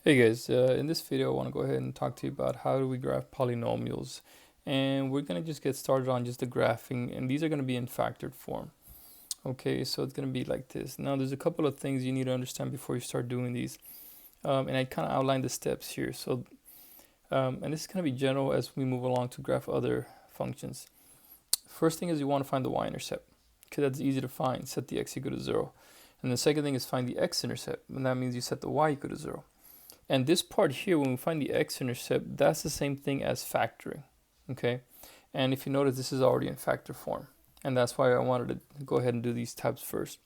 Hey guys, in this video I want to go ahead and talk to you about how do we graph polynomials, and we're going to just get started on just the graphing, and these are going to be in factored form. Okay, so it's going to be like this. Now there's a couple of things you need to understand before you start doing these, and I kind of outlined the steps here. So and this is going to be general as we move along to graph other functions. First thing is you want to find the y-intercept, because that's easy to find. Set the x equal to 0. And the second thing is find the x-intercept, and that means you set the y equal to 0. And this part here, when we find the x-intercept, that's the same thing as factoring, okay? And if you notice, this is already in factor form. And that's why I wanted to go ahead and do these tabs first.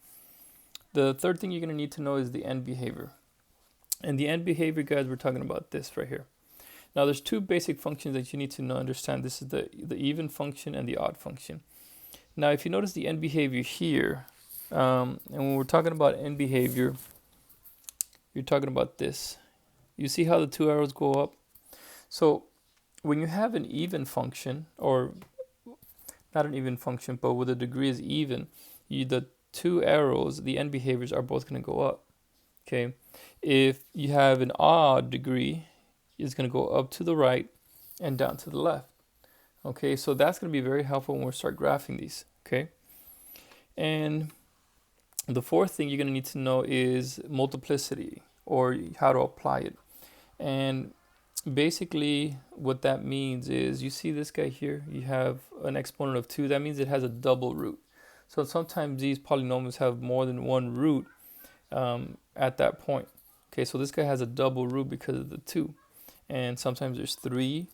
The third thing you're going to need to know is the end behavior. And the end behavior, guys, we're talking about this right here. Now, there's two basic functions that you need to understand. This is the even function and the odd function. Now, if you notice the end behavior here, and when we're talking about end behavior, you're talking about this. You see how the two arrows go up? So when you have an even function, or not an even function, but where the degree is even, the two arrows, the end behaviors are both going to go up. Okay. If you have an odd degree, it's going to go up to the right and down to the left. Okay, so that's going to be very helpful when we start graphing these. Okay. And the fourth thing you're going to need to know is multiplicity, or how to apply it. And basically what that means is, you see this guy here, you have an exponent of 2. That means it has a double root. So sometimes these polynomials have more than one root at that point. Okay, so this guy has a double root because of the 2. And sometimes there's 3,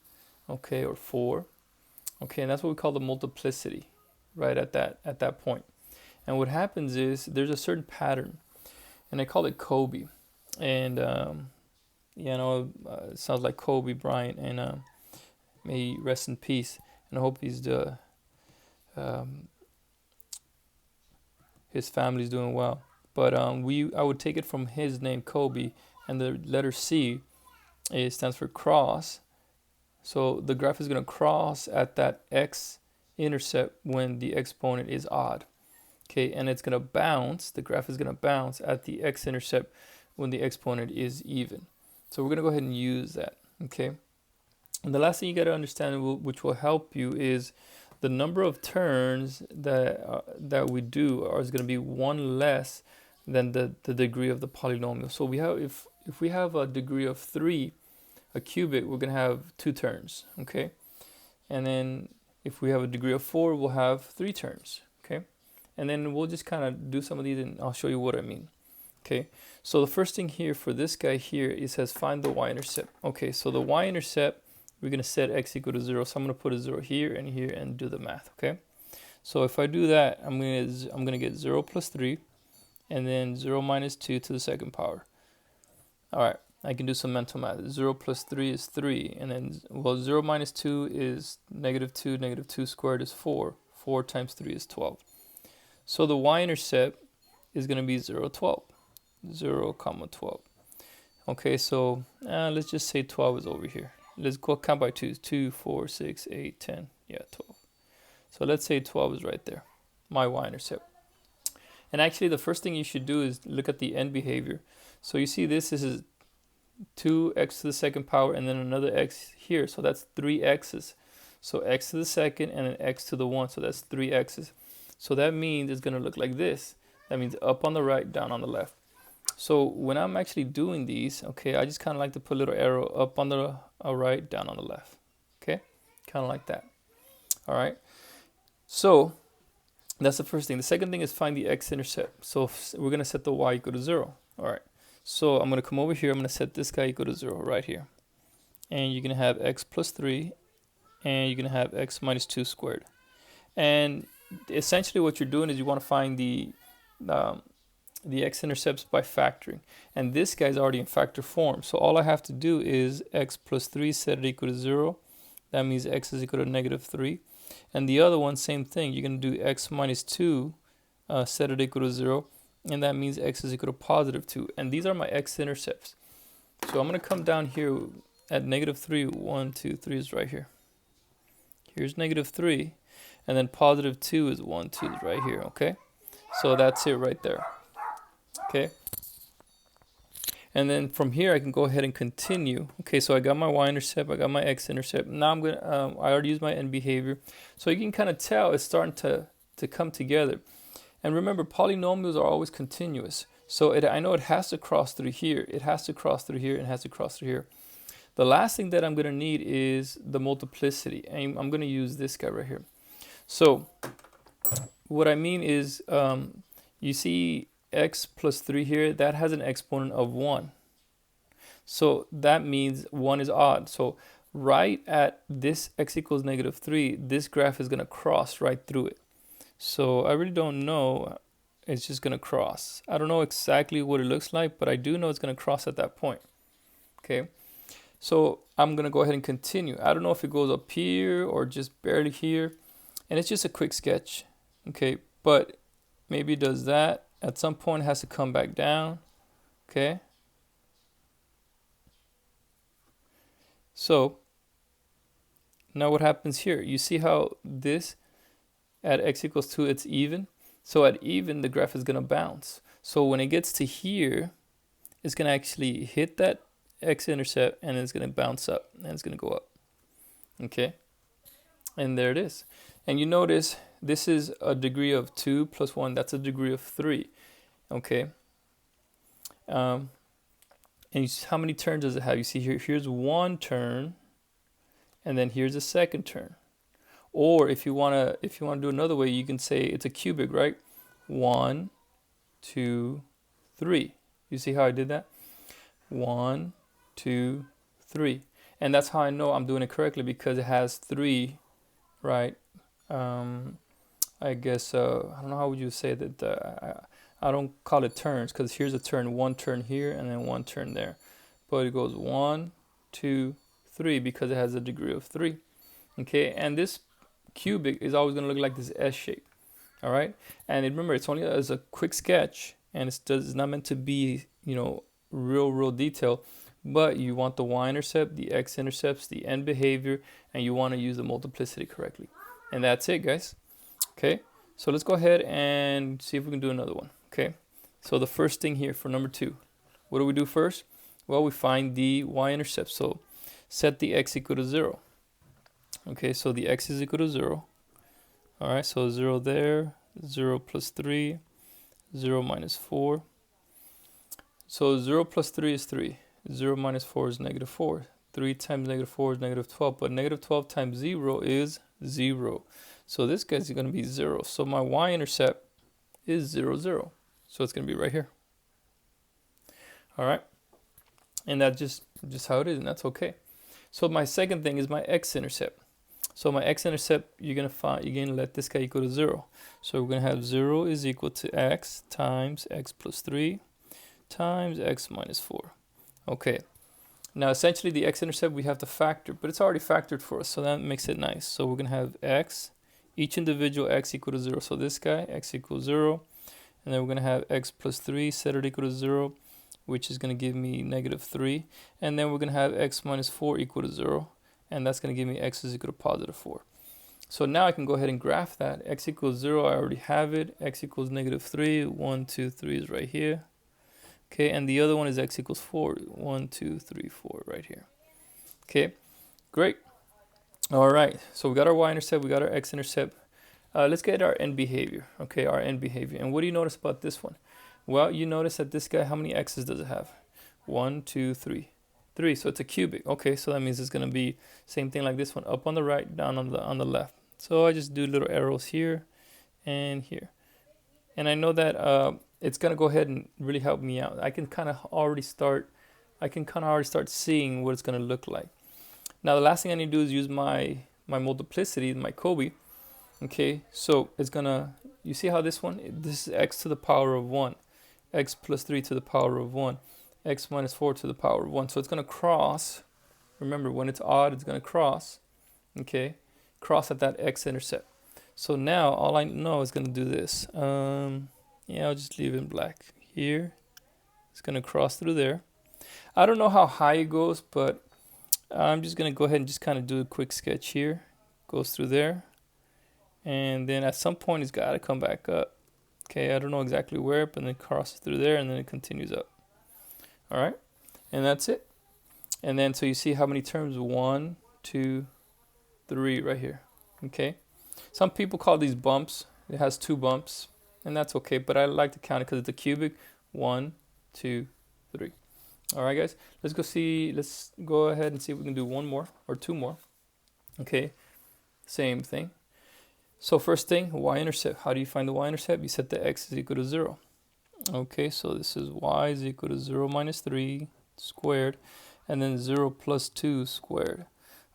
okay, or 4. Okay, and that's what we call the multiplicity, right at that point. And what happens is there's a certain pattern, and I call it Kobe. And it sounds like Kobe Bryant, and may he rest in peace. And I hope his family's doing well. But I would take it from his name, Kobe, and the letter C, it stands for cross. So the graph is going to cross at that X-intercept when the exponent is odd. Okay, and it's going to bounce, the graph is going to bounce at the X-intercept when the exponent is even. So we're going to go ahead and use that, okay? And the last thing you got to understand, which will help you, is the number of turns that we do is going to be one less than the degree of the polynomial. So we have, if we have a degree of 3, a cubic, we're going to have 2 turns, okay? And then if we have a degree of 4, we'll have 3 turns, okay? And then we'll just kind of do some of these, and I'll show you what I mean. Okay, so the first thing here for this guy here, it says find the y-intercept. Okay, so the y-intercept, we're going to set x equal to 0. So I'm going to put a 0 here and do the math, okay? So if I do that, I'm going to get 0 plus 3, and then 0 minus 2 to the second power. All right, I can do some mental math. 0 plus 3 is 3, and then, well, 0 minus 2 is negative 2. Negative 2 squared is 4. 4 times 3 is 12. So the y-intercept is going to be 0, 12. 0, 12. Okay, so let's just say 12 is over here. Let's go count by 2s. 2, 4, 6, 8, 10. Yeah, 12. So let's say 12 is right there, my y-intercept. And actually, the first thing you should do is look at the end behavior. So you see this is 2x to the second power, and then another x here. So that's 3 x's. So x to the second and then x to the 1. So that's 3 x's. So that means it's going to look like this. That means up on the right, down on the left. So when I'm actually doing these, okay, I just kind of like to put a little arrow up on the right, down on the left. Okay, kind of like that. All right. So that's the first thing. The second thing is find the x-intercept. So we're going to set the y equal to 0. All right. So I'm going to come over here. I'm going to set this guy equal to 0 right here. And you're going to have x plus 3, and you're going to have x minus 2 squared. And essentially what you're doing is you want to find the x-intercepts by factoring. And this guy's already in factor form. So all I have to do is x plus 3, set it equal to 0. That means x is equal to negative 3. And the other one, same thing. You're going to do x minus 2, set it equal to 0. And that means x is equal to positive 2. And these are my x-intercepts. So I'm going to come down here at negative 3. 1, 2, 3 is right here. Here's negative 3. And then positive 2 is 1, 2 is right here, okay? So that's it right there. Okay. And then from here, I can go ahead and continue. Okay, so I got my Y-intercept, I got my X-intercept. Now I'm gonna, I already used my end behavior. So you can kind of tell it's starting to come together. And remember, polynomials are always continuous. So I know it has to cross through here. It has to cross through here and has to cross through here. The last thing that I'm gonna need is the multiplicity. And I'm gonna use this guy right here. So what I mean is, you see x plus 3 here, that has an exponent of 1. So that means 1 is odd. So right at this x equals -3, this graph is going to cross right through it. So I really don't know. It's just going to cross. I don't know exactly what it looks like, but I do know it's going to cross at that point. Okay. So I'm going to go ahead and continue. I don't know if it goes up here or just barely here. And it's just a quick sketch. Okay. But maybe it does that. At some point, it has to come back down. Okay. So now what happens here? You see how this at x equals 2, it's even. So at even, the graph is going to bounce. So when it gets to here, it's going to actually hit that x-intercept and it's going to bounce up and it's going to go up. Okay. And there it is. And you notice this is a degree of 2 plus 1. That's a degree of 3. Okay. And you see how many turns does it have? You see here, here's one turn, and then here's a second turn. Or if you wanna do another way, you can say it's a cubic, right? 1, 2, 3. You see how I did that? 1, 2, 3. And that's how I know I'm doing it correctly, because it has 3, right? I guess I don't know how would you say that. I don't call it turns, because here's a turn, one turn here and then one turn there. But it goes 1, 2, 3 because it has a degree of 3. Okay, and this cubic is always going to look like this S shape. All right, and remember, it's only as a quick sketch, and it's not meant to be, you know, real detail. But you want the Y-intercept, the X-intercepts, the end behavior, and you want to use the multiplicity correctly. And that's it, guys. Okay, so let's go ahead and see if we can do another one. Okay, so the first thing here for number 2, what do we do first? Well, we find the Y-intercept. So set the x equal to 0. Okay, so the x is equal to 0. All right, so 0 there, 0 plus 3, 0 minus 4. So 0 plus 3 is 3. 0 minus 4 is -4. 3 times -4 is -12. But -12 times 0 is 0. So this guy's going to be 0. So my Y-intercept is 0, 0. So it's going to be right here. All right. And that's just how it is, and that's okay. So my second thing is my X-intercept. So my X-intercept, you're gonna let this guy equal to 0. So we're gonna have 0 is equal to x times x plus 3 times x minus 4. Okay. Now essentially the X-intercept we have to factor, but it's already factored for us, so that makes it nice. So we're gonna have x, each individual x equal to 0. So this guy, x equals 0. And then we're gonna have x plus 3 set it equal to 0, which is going to give me -3. And then we're going to have x minus 4 equal to 0. And that's going to give me x is equal to +4. So now I can go ahead and graph that. X equals 0, I already have it. X equals -3. 1, 2, 3 is right here. Okay, and the other one is x equals 4. 1, 2, 3, 4 right here. Okay, great. All right, so we got our Y-intercept, we got our X-intercept. Let's get our end behavior. Okay, our end behavior. And what do you notice about this one? Well, you notice that this guy, how many x's does it have? 1, 2, 3. 3, so it's a cubic. Okay, so that means it's going to be same thing like this one, up on the right, down on the left. So I just do little arrows here and here. And I know that it's going to go ahead and really help me out. I can kind of already start seeing what it's going to look like. Now, the last thing I need to do is use my multiplicity, my Kobe. Okay, so it's going to, you see how this one, this is x to the power of 1. X plus 3 to the power of 1, x minus 4 to the power of 1. So it's going to cross. Remember, when it's odd, it's going to cross. Okay, cross at that X-intercept. So now all I know is going to do this. Yeah, I'll just leave it in black. Here, it's going to cross through there. I don't know how high it goes, but I'm just going to go ahead and just kind of do a quick sketch here. Goes through there. And then at some point, it's got to come back up. Okay, I don't know exactly where, but then it crosses through there and then it continues up. All right, and that's it. And then so you see how many terms? 1, 2, 3 right here. Okay. Some people call these bumps. It has 2 bumps, and that's okay. But I like to count it because it's a cubic. 1, 2, 3. All right, guys. Let's go ahead and see if we can do one more or 2 more. Okay. Same thing. So first thing, y-intercept. How do you find the y-intercept? You set the x is equal to 0. Okay, so this is y is equal to 0 minus 3 squared, and then 0 plus 2 squared.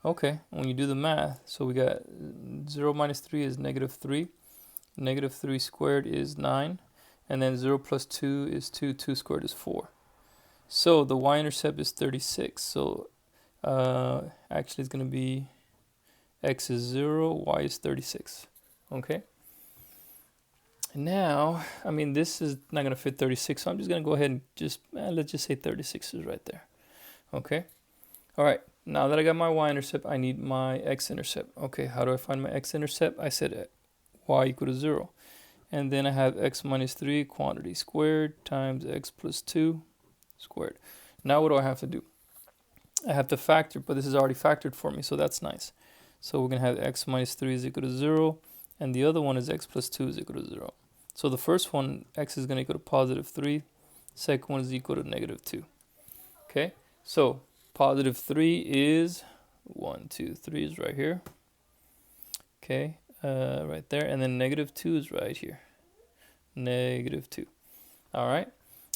Okay, when you do the math, so we got 0 minus 3 is negative 3. Negative 3 squared is 9. And then 0 plus 2 is 2. 2 squared is 4. So the y-intercept is 36. So actually it's going to be x is 0, y is 36. Okay. Now, I mean, this is not going to fit 36, so I'm just going to go ahead and let's just say 36 is right there. Okay. All right. Now that I got my y-intercept, I need my x-intercept. Okay, how do I find my x-intercept? I said y equal to 0. And then I have x minus 3 quantity squared times x plus 2 squared. Now what do I have to do? I have to factor, but this is already factored for me, so that's nice. So we're going to have x minus 3 is equal to 0, and the other one is x plus 2 is equal to 0. So the first one, x is going to equal to positive 3. Second one is equal to negative 2. Okay, so positive 3 is 1, 2, 3 is right here. Okay, right there. And then negative 2 is right here. Negative 2. All right.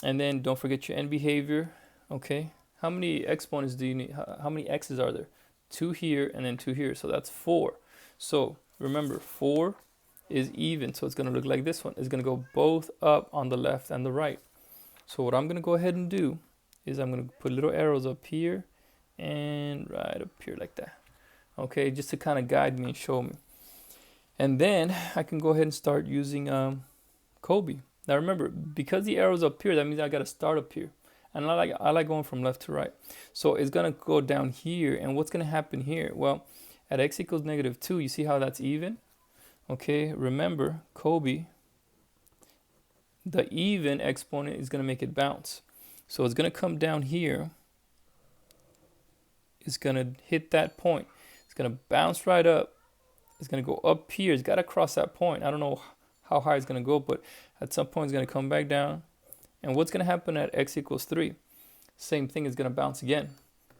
And then don't forget your end behavior. Okay. How many exponents do you need? How many x's are there? 2 here and then 2 here. So that's 4. So remember, 4 is even. So it's going to look like this one. It's going to go both up on the left and the right. So what I'm going to go ahead and do is I'm going to put little arrows up here and right up here like that. Okay, just to kind of guide me and show me. And then I can go ahead and start using Kobe. Now remember, because the arrow's up here, that means I got to start up here. And I like going from left to right. So it's going to go down here. And what's going to happen here? Well, at x equals negative 2, you see how that's even? Okay, remember, Kobe, the even exponent is going to make it bounce. So it's going to come down here. It's going to hit that point. It's going to bounce right up. It's going to go up here. It's got to cross that point. I don't know how high it's going to go, but at some point it's going to come back down. And what's going to happen at x equals 3? Same thing is going to bounce again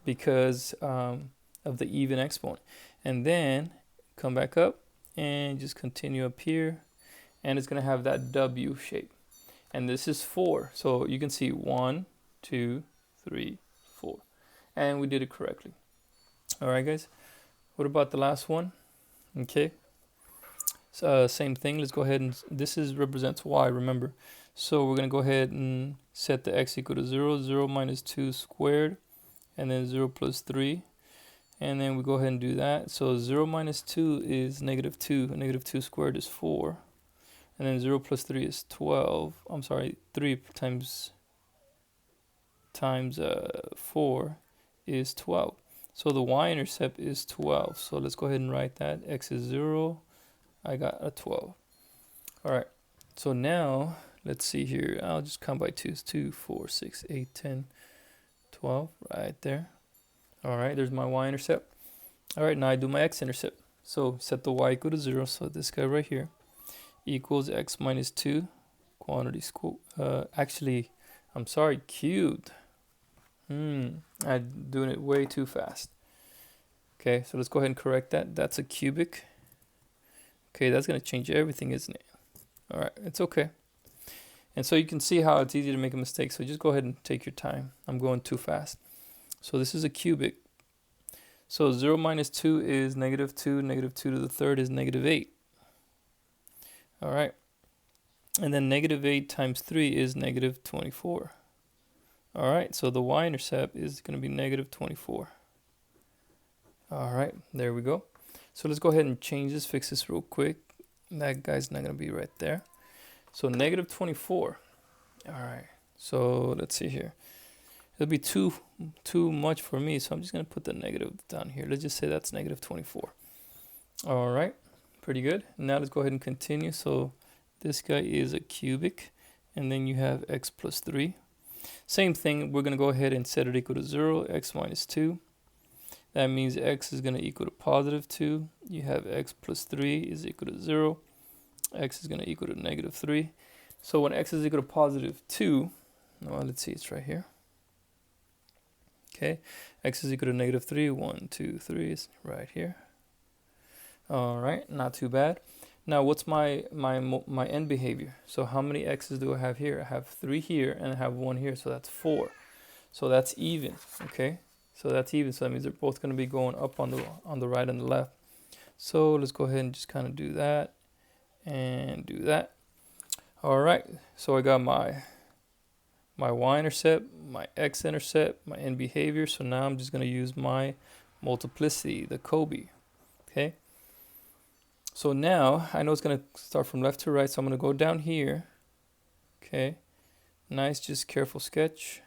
because of the even exponent. And then come back up and just continue up here. And it's going to have that W shape. And this is 4. So you can see 1, 2, 3, 4. And we did it correctly. All right, guys. What about the last one? Okay. So same thing. Let's go ahead and this represents y, remember. So we're going to go ahead and set the x equal to 0. 0 minus 2 squared. And then 0 plus 3. And then we go ahead and do that. So 0 minus 2 is negative 2. Negative 2 squared is 4. And then 0 plus 3 is 12. I'm sorry, 3 times 4 is 12. So the y-intercept is 12. So let's go ahead and write that. X is 0. I got a 12. All right. So now, let's see here. I'll just count by 2s. 2, 4, 6, 8, 10, 12. Right there. All right. There's my y-intercept. All right. Now I do my x-intercept. So set the y equal to 0. So this guy right here equals x minus 2. Quantity actually, I'm sorry, cubed. I'm doing it way too fast. Okay, so let's go ahead and correct that. That's a cubic. Okay, that's going to change everything, isn't it? All right, it's okay. And so you can see how it's easy to make a mistake. So just go ahead and take your time. I'm going too fast. So this is a cubic. So 0 minus 2 is negative 2. Negative 2 to the third is negative 8. All right. And then negative 8 times 3 is negative 24. All right, so the y-intercept is going to be negative 24. All right, there we go. So let's go ahead and change this, fix this real quick. That guy's not going to be right there. So negative 24. All right, so let's see here. It'll be too much for me, so I'm just going to put the negative down here. Let's just say that's negative 24. All right, pretty good. Now let's go ahead and continue. So this guy is a cubic, and then you have x plus 3. Same thing, we're going to go ahead and set it equal to 0, x minus 2. That means x is going to equal to positive 2. You have x plus 3 is equal to 0. X is going to equal to negative 3. So when x is equal to positive 2, well, let's see, it's right here. Okay, x is equal to negative 3. 1, 2, 3 is right here. All right, not too bad. Now, what's my end behavior? So how many x's do I have here? I have 3 here, and I have 1 here, so that's 4. So that's even, okay? So that's even, so that means they're both going to be going up on the right and the left. So let's go ahead and just kind of do that, and do that. All right, so I got my Y-intercept, my X-intercept, my end behavior. So now I'm just going to use my multiplicity, the Kobe, okay? So now I know it's going to start from left to right, so I'm going to go down here. Okay, nice, just careful sketch.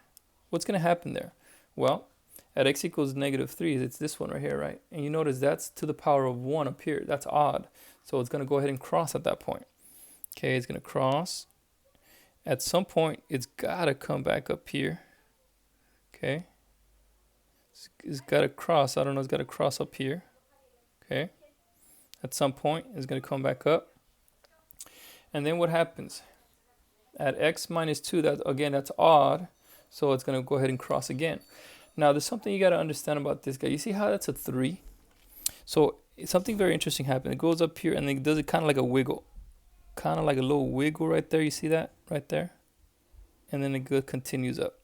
What's going to happen there? Well, at x equals negative 3, it's this one right here, right? And you notice that's to the power of 1 up here. That's odd. So it's going to go ahead and cross at that point. Okay, it's going to cross. At some point, it's got to come back up here. Okay. It's got to cross. I don't know, it's got to cross up here. Okay. At some point, it's going to come back up. And then what happens? At x minus 2, that's odd. So it's going to go ahead and cross again. Now, there's something you got to understand about this guy. You see how that's a 3? So something very interesting happened. It goes up here and it does it kind of like a wiggle. Kind of like a little wiggle right there. You see that right there? And then it continues up.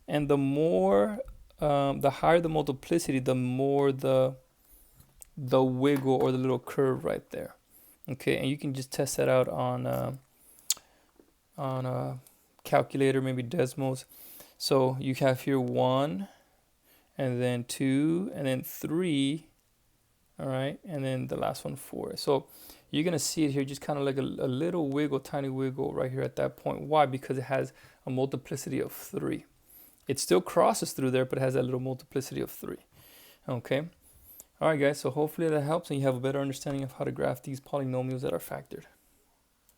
And the more, the higher the multiplicity, the more the wiggle or the little curve right there. Okay, and you can just test that out on a calculator, maybe Desmos. So you have here 1, and then 2, and then 3, all right, and then the last one 4. So you're gonna see it here, just kind of like a little wiggle, tiny wiggle right here at that point. Why? Because it has a multiplicity of 3. It still crosses through there, but it has that little multiplicity of 3. Okay. All right, guys, so hopefully that helps and you have a better understanding of how to graph these polynomials that are factored.